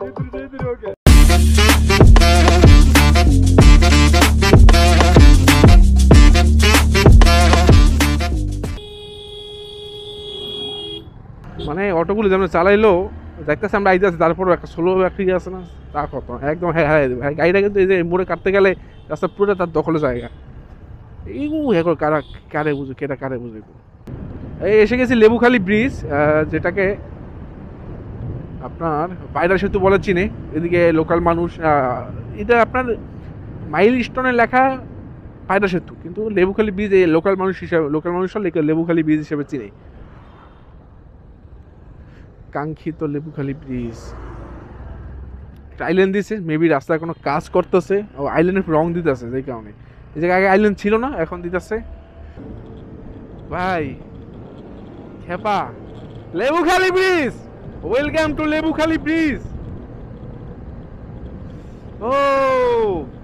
মানে অটোগুলো যেমন চালাইলো দেখতেছে আমরা আইতে আছি, তারপরও একটা স্লো ব্যাটারি আছে না, তা কত একদম হ্যাঁ হ্যাঁ ভাই গাড়িটা কিন্তু এই যে মোড়ে কাটতে গেলে রাস্তা পুরোটা তার দখলে জায়গা। এইগুলো এখন কারে বুঝে কেটা কারে বুঝে। এই এসে গেছি লেবুখালী ব্রিজ, যেটাকে আপনার পায়রা সেতু বলে চিনে এদিকে লোকাল মানুষ। এটা আপনার মাইল স্টোনে লেখা পায়রা সেতু, কিন্তু লেবুখালী ব্রিজ এই লোকাল মানুষরা লেবুখালী ব্রিজ হিসেবে চিনে। কাঙ্ক্ষিত লেবুখালী ব্রিজ একটা আইল্যান্ড দিছে, মেবি রাস্তায় কোনো কাজ করতেছে, ও আইল্যান্ডের রং দিতেছে, যেই কারণে এই জায়গায় আগে আইল্যান্ড ছিল না, এখন দিতেছে। ভাই খেপা Lebukhali bridge, welcome to Lebukhali bridge. ও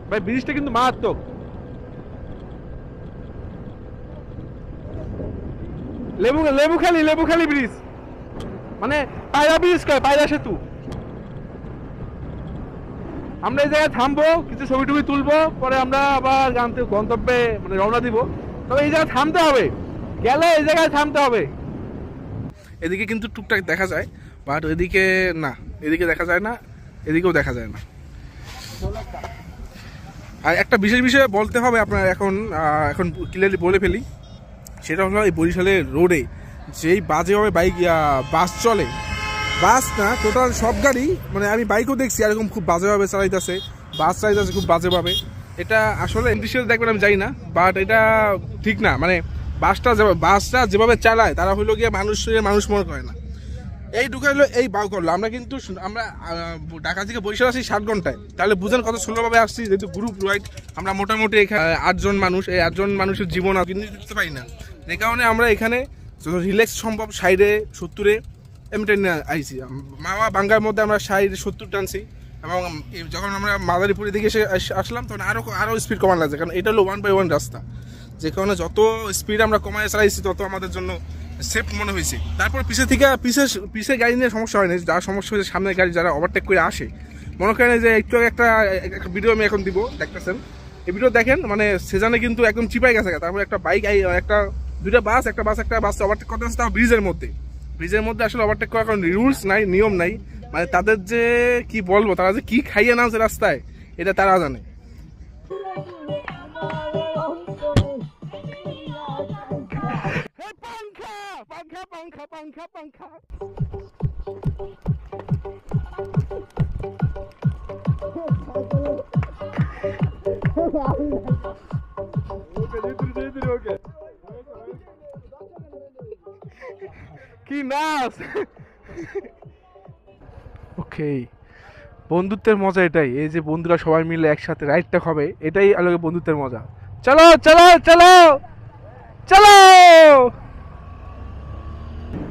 ভাই ব্রিজটা কিন্তু মারাত্মক। লেবুখালী ব্রিজ মানে পায়রা ব্রিজ কয়, পায়রা সেতু। আমরা এই জায়গায় থামবো, কিছু ছবি টবি তুলবো, পরে আমরা আবার গন্তব্যে মানে রওনা দিব। তবে এই জায়গায় থামতে হবে, গেলে এই জায়গায় থামতে হবে। এদিকে কিন্তু টুকটাক দেখা যায়, বাট এদিকে না, এদিকে দেখা যায় না, এদিকেও দেখা যায় না। আর একটা বিশেষ বিষয় বলতে হবে আপনার, এখন ক্লিয়ারলি বলে ফেলি, সেটা হলো এই বরিশালের রোডে যেই বাজেভাবে বাস চলে, বাস না টোটাল সব গাড়ি, মানে আমি বাইকও দেখছি এরকম খুব বাজেভাবে চালাইতেছে, বাস চালাইতেছে খুব বাজেভাবে। এটা আসলে দৃশ্যে দেখবেন আমি যাই না, বাট এটা ঠিক না। মানে বাসটা যেভাবে চালায় তারা হইলো গিয়ে মানুষ মনে করে না। এই ঢুকাইলো এই বাউ করলো। আমরা ঢাকা থেকে বরিশাল আসি 7 ঘন্টায়, তাহলে বুঝেন কত সুন্দরভাবে আসছি। যেহেতু গ্রুপ রাইড, আমরা মোটামুটি এখানে 8 জন মানুষ, এই 8 জন মানুষের জীবন কিন্তু দিতে পারি না, যে কারণে আমরা এখানে যত রিল্যাক্স সম্ভব 60-এ 70-এ এমনি আইছি। মামা বাঙ্গার মধ্যে আমরা 60-70 টানছি, এবং যখন আমরা মাদারীপুরের দিকে আসলাম তখন আরো স্পিড কমানো লাগছে, কারণ এটা হলো 1/1 রাস্তা, যে কারণে যত স্পিড আমরা কমায় চালাইছি তত আমাদের জন্য সেফ মনে হয়েছে। তারপর পিছে গাড়ি নিয়ে সমস্যা হয় না, যার সমস্যা হয়েছে সামনের গাড়ি যারা ওভারটেক করে আসে। মনে করেন যে একটু একটা ভিডিও আমি এখন দিব, দেখতেছেন এই ভিডিও দেখেন, মানে সেজানে কিন্তু একদম চিপাই গেছে। তারপর একটা বাইক, দুইটা বাস ওভারটেক করতে আসছে, তাও ব্রিজের মধ্যে আসলে ওভারটেক করার কোনো রুলস নাই, নিয়ম নাই। মানে তাদের যে কি বলবো, তারা যে কি খাইয়ে নামছে রাস্তায়, এটা তারা জানে। পাংখা কি নাচ। ওকে, বন্ধুত্বের মজা এটাই, এই যে বন্ধুরা সবাই মিলে একসাথে রাইডটা হবে, এটাই আলোকে বন্ধুত্বের মজা। চলো চলো চলো চলো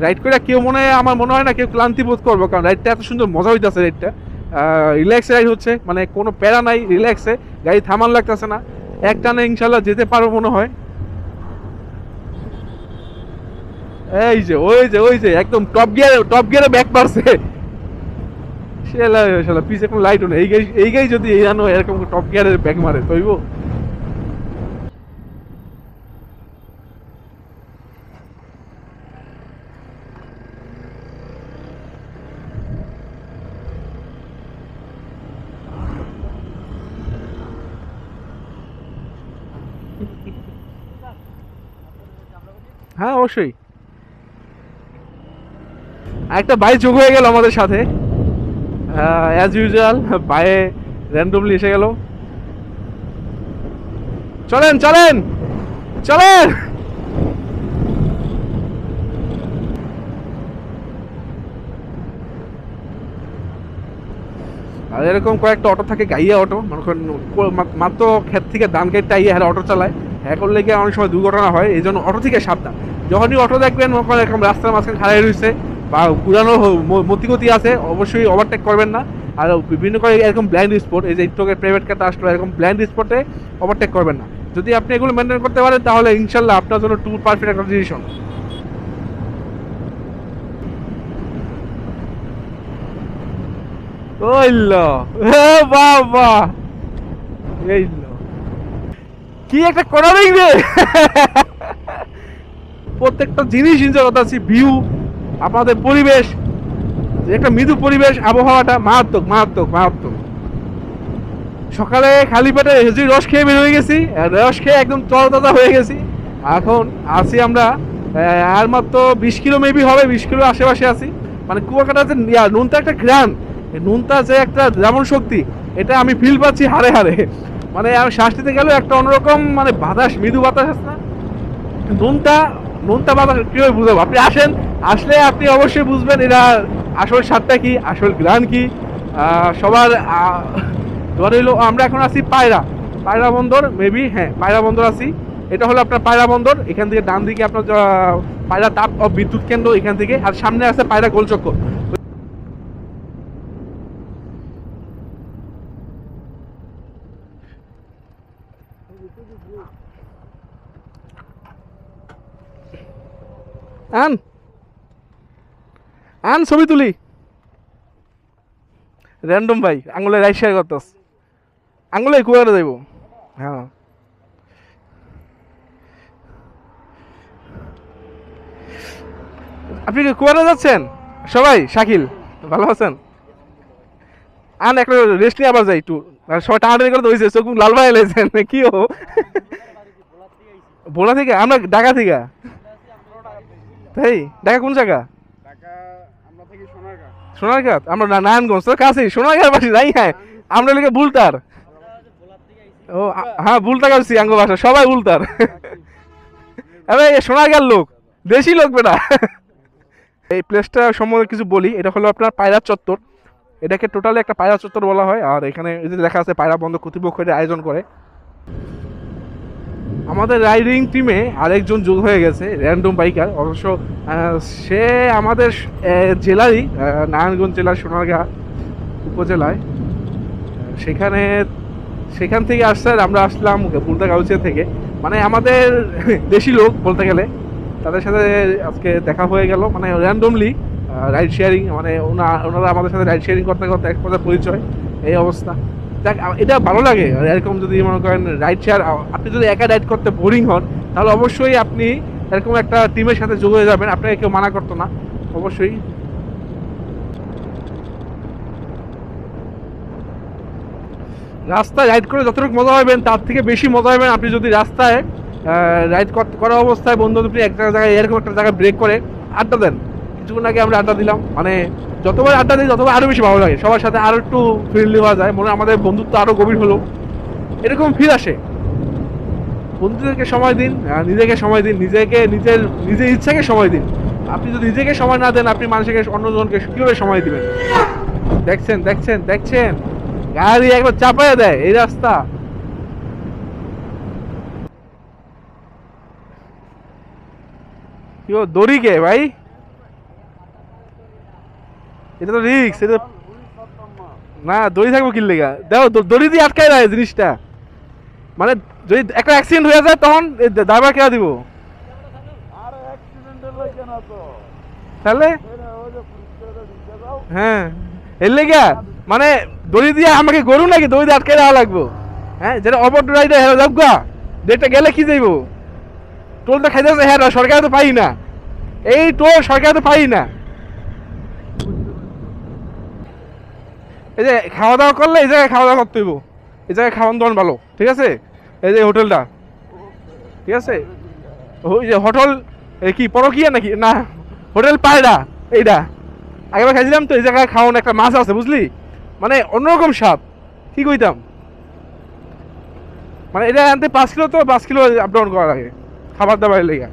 রাইড করে কেউ আমার মনে হয় না কেউ ক্লান্তি বোধ করবো, কারণ রাইডটা এত সুন্দর মজা হইতেছে। রাইডটা রিল্যাক্স রাইড হচ্ছে, মানে কোনো প্যারা নাই, রিল্যাক্সে গাড়ি থামান লাগতেছে না, এক টানে ইনশাল্লাহ যেতে পারবো মনে হয়। এই যে ওই যে একদম টপ গিয়ারে ব্যাক মারছে, পিছে কোনো লাইটও নেই। এই গাড়ি যদি জানো এরকম টপ গিয়ারে ব্যাক মারে তৈব। হ্যাঁ অবশ্যই। একটা ভাই যোগ হয়ে গেল আমাদের সাথে, অ্যাজ ইউজুয়াল ভাইয়ে র্যান্ডমলি এসে গেল। চলেন চলেন চলেন। আর এরকম কয়েকটা অটো থাকে, গাইয়া অটো, মনে করেন মাত্র ক্ষেত থেকে ধান কেটে আইয়া হ্যাঁ অটো চালায়, হ্যাঁ করলে গিয়ে অনেক সময় দুর্ঘটনা হয়। এই জন্য অটো থেকে সাবধান। যখনই অটো দেখবেন মনে করেন এরকম রাস্তার মাঝখানে খাড়াই রয়েছে বা পুরানো মতিগতি আছে, অবশ্যই ওভারটেক করবেন না। আর বিভিন্ন করে এরকম ব্লাইন্ড স্পট, এই যে ইন্টোকের প্রাইভেট কারটা আসলো, এরকম ব্লাইন্ড স্পটে ওভারটেক করবেন না। যদি আপনি এগুলো মেনটেন করতে পারেন তাহলে ইনশাল্লাহ আপনার জন্য ট্যুর পারফেক্ট একটা ডিসিশন। ওইলো বাবা, এইলো কি একটা করারিং রে। প্রত্যেকটা জিনিস এনজয় করতে আছি, ভিউ, আপনাদের পরিবেশ, একটা মৃদু পরিবেশ, আবহাওয়াটা মারাত্মক মারাত্মক মারাত্মক। সকালে খালি পেটে হেজুরি রস খেয়ে বের হয়ে গেছি, রস খেয়ে একদম তরতাজা হয়ে গেছি। এখন আছি আমরা আর মাত্র 20 কিলো মেবি হবে, 20 কিলো আশেপাশে আছি। মানে কুয়াকাটা যে নুনতা একটা গ্রাম, নুনতা যে একটা যেমন শক্তি, এটা আমি ফিল পাচ্ছি হারে হারে। মানে আমি শ্বাস নিতে গেলেও একটা অন্যরকম মানে বাতাস, মৃদু বাতাস আছে না, নুনতা নুনতা বাতাস কীভাবে বুঝাবো। আপনি আসেন, আসলে আপনি অবশ্যই বুঝবেন এটা আসল স্বাদটা কি, আসল গ্রান কি। সবার ধরে হলো আমরা এখন আছি পায়রা, পায়রা বন্দর মেবি, হ্যাঁ পায়রা বন্দর আছি। এটা হলো আপনার পায়রা বন্দর, এখান থেকে ডান দিকে আপনার পায়রা তাপ বিদ্যুৎ কেন্দ্র এখান থেকে, আর সামনে আছে পায়রা গোলচক্কর। আন আন ছবি তুলি, র্যান্ডম ভাই আঙুলে রাইট শেয়ার করতেস, আঙুলে কুয়ারে যাইব। হ্যাঁ আপনি কি কুয়ারে যাচ্ছেন সবাই? শাকিল ভালো আছেন? আন একটা রেস্ট নিয়ে আবার যাই একটু, সবাই টানাটানি করে হয়েছে, চোখ লাল ভাই এলেছেন কি ও। ভোলা থেকে? আমরা ঢাকা থেকে। তাই? ঢাকা কোন জায়গা? সোনারঘাট? আমরা নারায়ণগঞ্জ তো কাছেই, সোনারঘাট বাসি যাই। হ্যাঁ আমরা লিখে বুলতার। ও হ্যাঁ বুলতা কাছি আঙ্গ বাসা, সবাই বুলতার। আরে সোনারঘাট লোক, দেশি লোক বেটা। এই প্লেসটা সম্বন্ধে কিছু বলি, এটা হলো আপনার পায়রা চত্বর। এটাকে টোটালি একটা পায়রা চত্বর বলা হয়। আর এখানে এই যে দেখা আছে পায়রা বন্ধ কর্তৃপক্ষ এটা আয়োজন করে। আমাদের রাইডিং টিমে আরেকজন যোগ হয়ে গেছে, র্যান্ডম বাইকার। অবশ্য সে আমাদের জেলারই, নারায়ণগঞ্জ জেলার সোনারগাঁ উপজেলায়। সেখানে সেখান থেকে আসছে, আর আমরা আসলাম বুলতাগাউছিয়া থেকে। মানে আমাদের দেশি লোক বলতে গেলে, তাদের সাথে আজকে দেখা হয়ে গেল, মানে র্যান্ডমলি রাইড শেয়ারিং, মানে ওনারা আমাদের সাথে রাইড শেয়ারিং করতে করতে এক পর্যায়ে পরিচয়, এই অবস্থা। দেখ এটা ভালো লাগে এরকম, যদি মনে করেন রাইড শেয়ার, আপনি যদি একা রাইড করতে বোরিং হন, তাহলে অবশ্যই আপনি এরকম একটা টিমের সাথে যোগ হয়ে যাবেন, আপনাকে কেউ মানা করতো না অবশ্যই। রাস্তায় রাইড করে যতটুকু মজা হবেন তার থেকে বেশি মজা হবেন আপনি যদি রাস্তায় রাইড করা অবস্থায় বন্ধু দুটি এক জায়গায় এরকম একটা জায়গায় ব্রেক করে আড্ডা দেন। কিছুক্ষণ আগে আমরা আড্ডা দিলাম, মানে যতবার আড্ডা দিই ততবার আরও বেশি ভালো লাগে, সবার সাথে আরও একটু ফ্রেন্ডলি হওয়া যায়, মনে আমাদের বন্ধুত্ব আরও গভীর হলো, এরকম ফিল আসে। বন্ধুদেরকে সময় দিন, নিজেকে সময় দিন, নিজের ইচ্ছাকে সময় দিন। আপনি যদি নিজেকে সময় না দেন, আপনি মানুষকে অন্যজনকে কীভাবে সময় দিবেন? দেখছেন দেখছেন দেখছেন, গাড়ি একবার চাপায় দেয় এই রাস্তা। কি দড়ি কে ভাই? এটা তো রিক্স, এটা না দড়ি থাকবো কি লেগা? দেখো দড়ি দিয়ে আটকায় দেয় জিনিসটা, মানে যদি একটা অ্যাক্সিডেন্ট হয়ে যায় তখন ড্রাইভার কে দিব? তাহলে হ্যাঁ এর লেগা মানে দড়ি দিয়ে আমাকে গরু নাকি দড়ি দিয়ে আটকায় দেওয়া লাগবো? হ্যাঁ যেটা অবট রাইডার হেরা যাবগা, ডেটটা গেলে কি যাইব? টোলটা খাইতেছে, হ্যাঁ সরকার তো পাই না, এই টোল সরকার তো পাই না। এই যে খাওয়া দাওয়া করলে এই জায়গায় খাওয়া দাওয়া করতে হইব, এই জায়গায় খাওয়ান দাওয়ান ভালো, ঠিক আছে? এই যে হোটেলটা, ঠিক আছে? ওই যে হোটেল কি পরকিয়া নাকি না, হোটেল পায়রা এইটা আগেবার খাইছিলাম তো। এই জায়গায় খাওয়ান একটা মাছ আছে বুঝলি, মানে অন্যরকম স্বাদ, কি কইতাম। মানে এটা আনতে 5 কিলো, তো 5 কিলো আপ ডাউন করা লাগে খাবার দাবারের লেগে।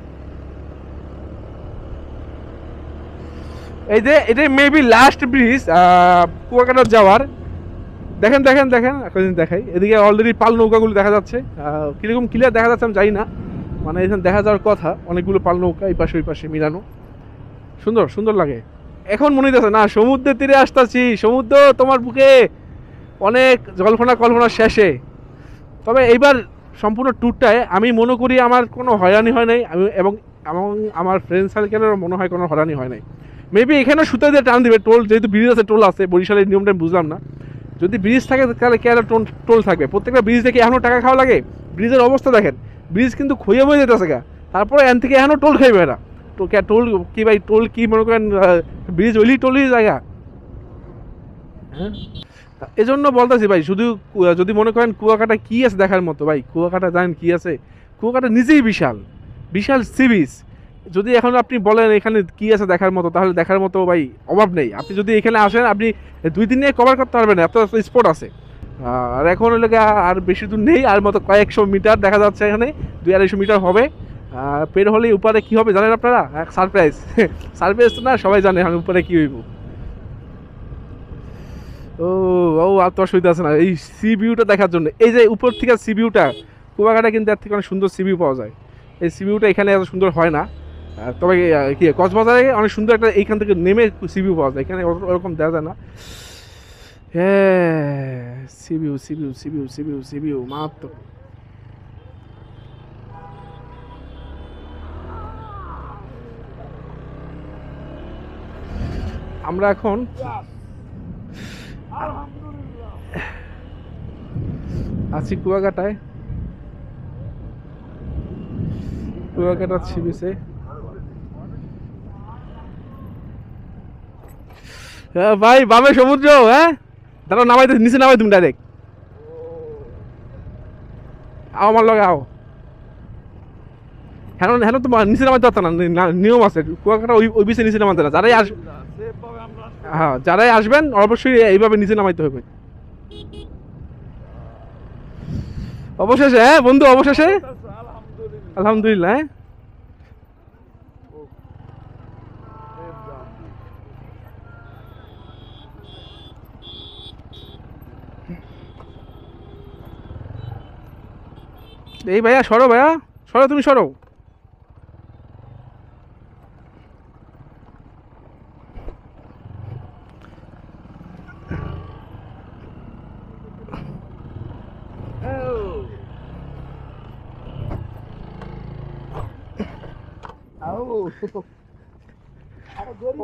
এই যে এটা মেবি লাস্ট ব্রিজ কুয়াকাটা যাওয়ার। দেখেন দেখেন দেখেন, এখন দেখাই, এদিকে অলরেডি পাল নৌকাগুলো দেখা যাচ্ছে। কীরকম ক্লিয়ার দেখা যাচ্ছে আমি জানি না, মানে এখানে দেখা যাওয়ার কথা অনেকগুলো পাল নৌকা এই পাশে ওই পাশে মিলানো, সুন্দর সুন্দর লাগে। এখন মনে হইতেছে না সমুদ্রের তীরে আসতেছি, সমুদ্র তোমার বুকে অনেক জল্পনা কল্পনা শেষে। তবে এইবার সম্পূর্ণ ট্যুরটায় আমি মনে করি আমার কোনো হয়রানি হয় নাই, আমি এবং আমার ফ্রেন্ড সার্কেলেরও মনে হয় কোনো হয়রানি হয় নাই। মেবি এখানে সুতা দিয়ে টান দিবে টোল, যেহেতু ব্রিজ আছে টোল আছে, বরিশালের নিয়মটা আমি বুঝলাম না। যদি ব্রিজ থাকে তাহলে কে টোল থাকবে? প্রত্যেকটা ব্রিজ দেখে এখনও টাকা খাওয়া লাগে। ব্রিজের অবস্থা দেখেন, ব্রিজ কিন্তু ক্ষয়ে বয়ে যেতেছে গা, তারপরে এন থেকে এখনও টোল খাইবে এরা। তো টোল কি ভাই, টোল কি মনে করেন ব্রিজ ওইলি টোলই জায়গা? হ্যাঁ, এজন্য বলতেছি ভাই, শুধু যদি মনে করেন কুয়াকাটা কি আছে দেখার মতো, ভাই কুয়াকাটা জানেন কি আছে? কুয়াকাটা নিজেই বিশাল, বিশাল সি বিচ। যদি এখন আপনি বলেন এখানে কি আছে দেখার মতো, তাহলে দেখার মতো ভাই অভাব নেই। আপনি যদি এখানে আসেন, আপনি 2 দিন নিয়ে কভার করতে পারবেন না, এত স্পট আছে। আর এখন হলে আর বেশি দূর নেই, আর মতো কয়েকশো মিটার দেখা যাচ্ছে এখানে, 200-250 মিটার হবে। পের হলে উপরে কি হবে জানেন আপনারা? সারপ্রাইজ। সারপ্রাইজ তো না, সবাই জানে এখন উপরে কি হইব। ও ও, আর তো অসুবিধা আছে না এই সি ভিউটা দেখার জন্য। এই যে উপর থেকে সি ভিউটা, কুয়াকাটা কিন্তু এর থেকে অনেক সুন্দর সি ভিউ পাওয়া যায়। এই সি ভিউটা এখানে এত সুন্দর হয় না, তবে কি কক্সবাজারে অনেক সুন্দর একটা এইখান থেকে নেমে সি ভিউ পাওয়া যায়, এখানে ওরকম দেওয়া যায় না। হ্যাঁ, C view C view C view C view C view মারাত্মক। আমরা এখন আছি কুয়াকাটায়, কুয়াকাটা সি বিচে। ভাই বামে সমুদ্র, হ্যাঁ দাঁড়াও, নামাই নিচে নামাই তুমি ডাইরেক্ট। আও আমার লগে আও। হ্যাঁ হ্যাঁ, তো নিচে নামাইতে পারত না, নিয়ম আছে কুয়াকাটা ওই বিচে নিচে নামাতে না। হ্যাঁ, যারাই আসবেন অবশ্যই এইভাবে নিচে নামাইতে হবে। অবশেষে, হ্যাঁ বন্ধু, অবশেষে আলহামদুলিল্লাহ। এই ভাইয়া সরো, ভাইয়া সরো, তুমি সরো।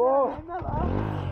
Oh.